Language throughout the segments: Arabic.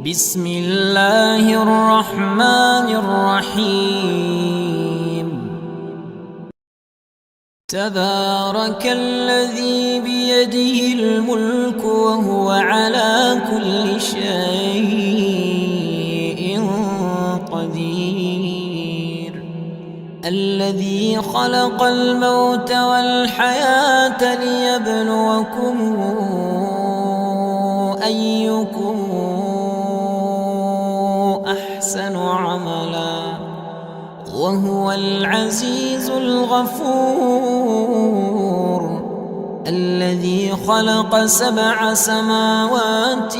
بسم الله الرحمن الرحيم تبارك الذي بيده الملك وهو على كل شيء قدير الذي خلق الموت والحياة ليبلوكم أيكم أحسن عملا وهو العزيز الغفور الذي خلق 7 سماوات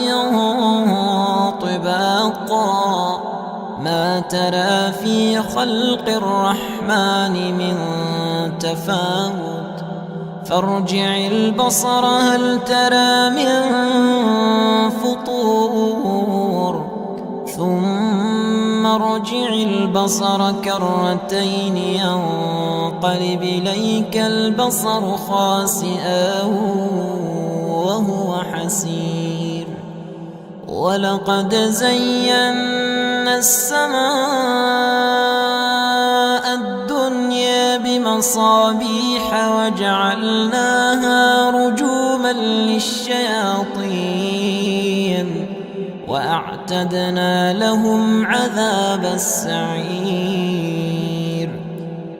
طباقا ما ترى في خلق الرحمن من تفاوت فارجع البصر هل ترى من فطور ثم ارجع البصر كرتين ينقلب إليك البصر خاسئا وهو حسير ولقد زينا السماء الدنيا بمصابيح وجعلناها رجوما للشياطين وأعتدنا لهم عذاب السعير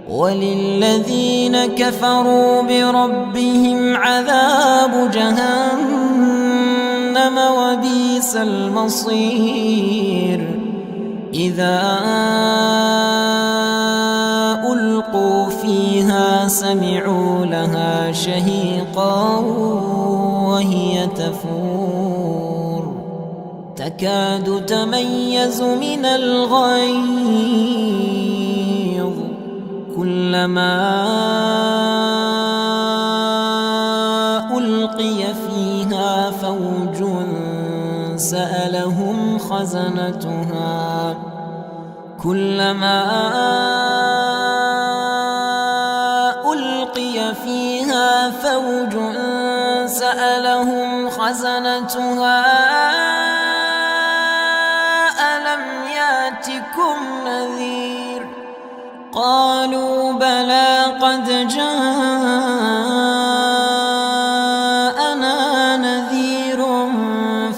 وللذين كفروا بربهم عذاب جهنم وبئس المصير إذا ألقوا فيها سمعوا لها شهيقا وهي تفور تكاد تميز من الغيظ كلما ألقي فيها فوج سألهم خزنتها كلما ألقي فيها فوج سألهم خزنتها نذير قالوا بلى قد جاءنا نذير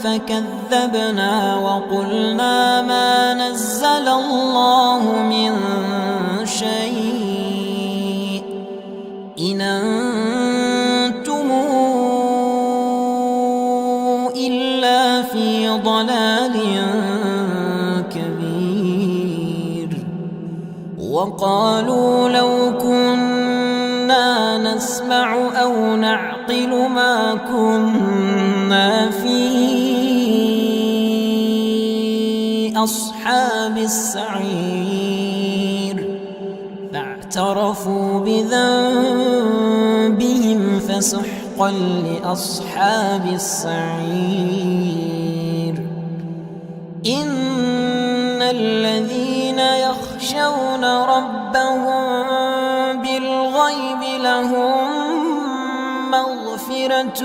فكذبنا وقلنا ما نزل الله من شيء إن أنتم إلا في ضلال وقالوا لو كنا نسمع أو نعقل ما كنا في أصحاب السعير فاعترفوا بذنبهم فسحقا لأصحاب السعير إن الذين يخشون ربهم بالغيب لهم مغفرة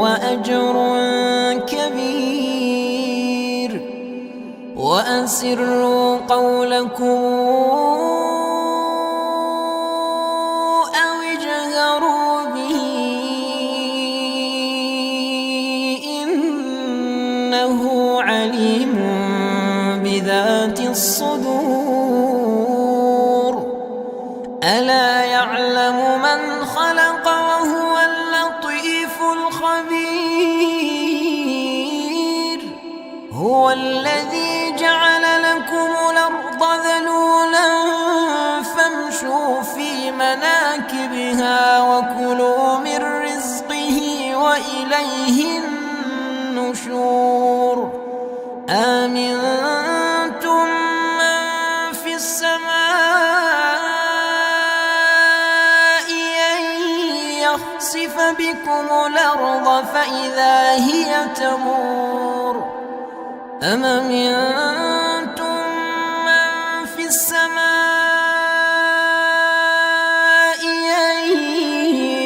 وأجر كبير وأسروا قولكم أو اجهروا به إنه عليم بذات الصدور ألا يعلم من خلق وهو اللطيف الخبير هو الذي جعل لكم الأرض ذلولا فامشوا في مناكبها وكلوا من رزقه وإليه النشور أمنتم من في السماء أن يخسف بكم الأرض فإذا هي تمور أم أمنتم من في السماء أن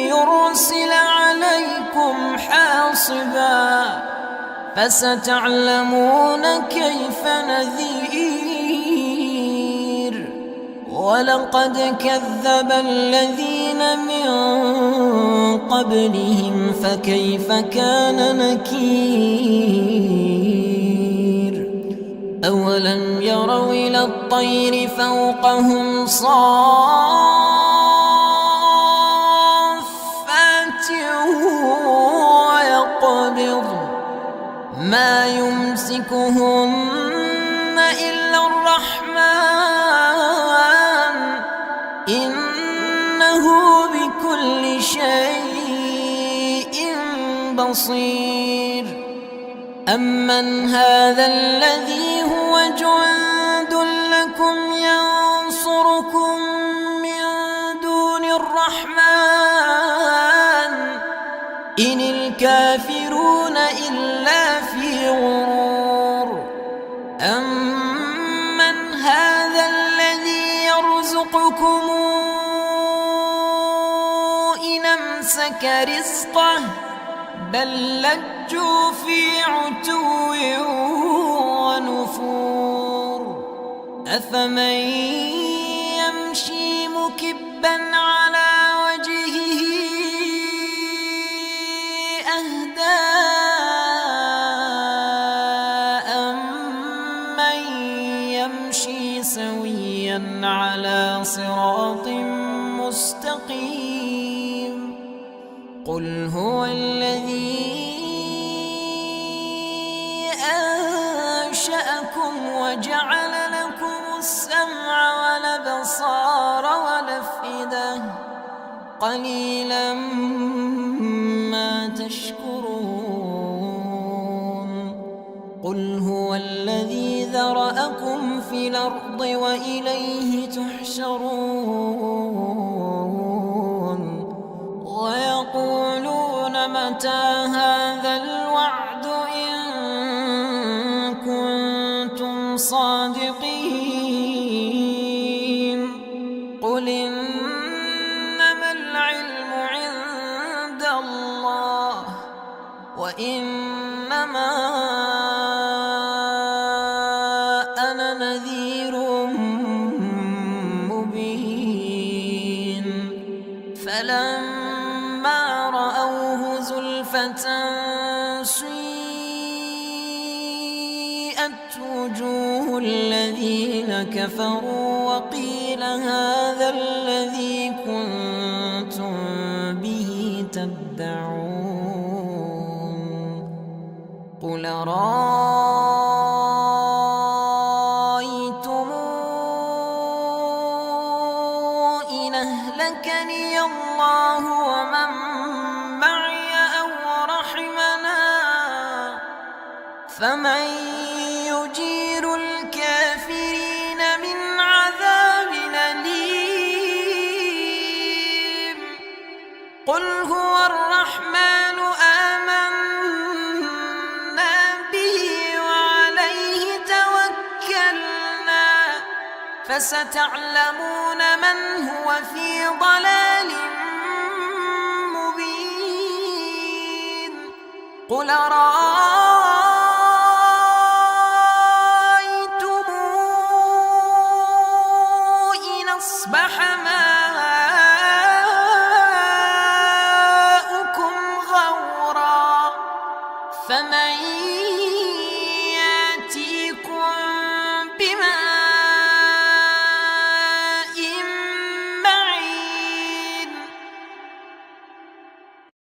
يرسل عليكم حاصبا فستعلمون كيف نذير. ولقد كذب الذين من قبلهم فكيف كان نكير. أولم يروا إلى الطير فوقهم صافات ويقبض ما يمسكهن إلا الرحمن إنه بكل شيء بصير. أمن هذا الذي هو جند لكم ينصركم من دون الرحمن إن الكافرون إلا في غرور. أمن هذا الذي يرزقكم إن أمسك رزقه بل لجوا في عتو ونفور. أفمن يمشي مكبا على وجهه أهدى أمن يمشي سويا على صراط مستقيم. قل هو الذي أنشأكم وجعل لكم السمع والأبصار والأفئدة قليلا ما تشكرون. قل هو الذي ذرأكم في الأرض وإليه تحشرون. ويقولون متى هذا الوعد إن كنتم صادقين. قل إنما العلم عند الله وإنما أنا نذير مبين. فلما رأوه زلفة سيئت وجوه الذين كفروا وقيل هذا الذي كنتم به تدعون. قل رأيتم إن أهلكني الله ومن معي أو رحمنا فمن يجير الكافرين من عذاب أليم. قل هو الرحمن آمنا به وعليه توكلنا فستعلمون من هو في ضلال مبين. قل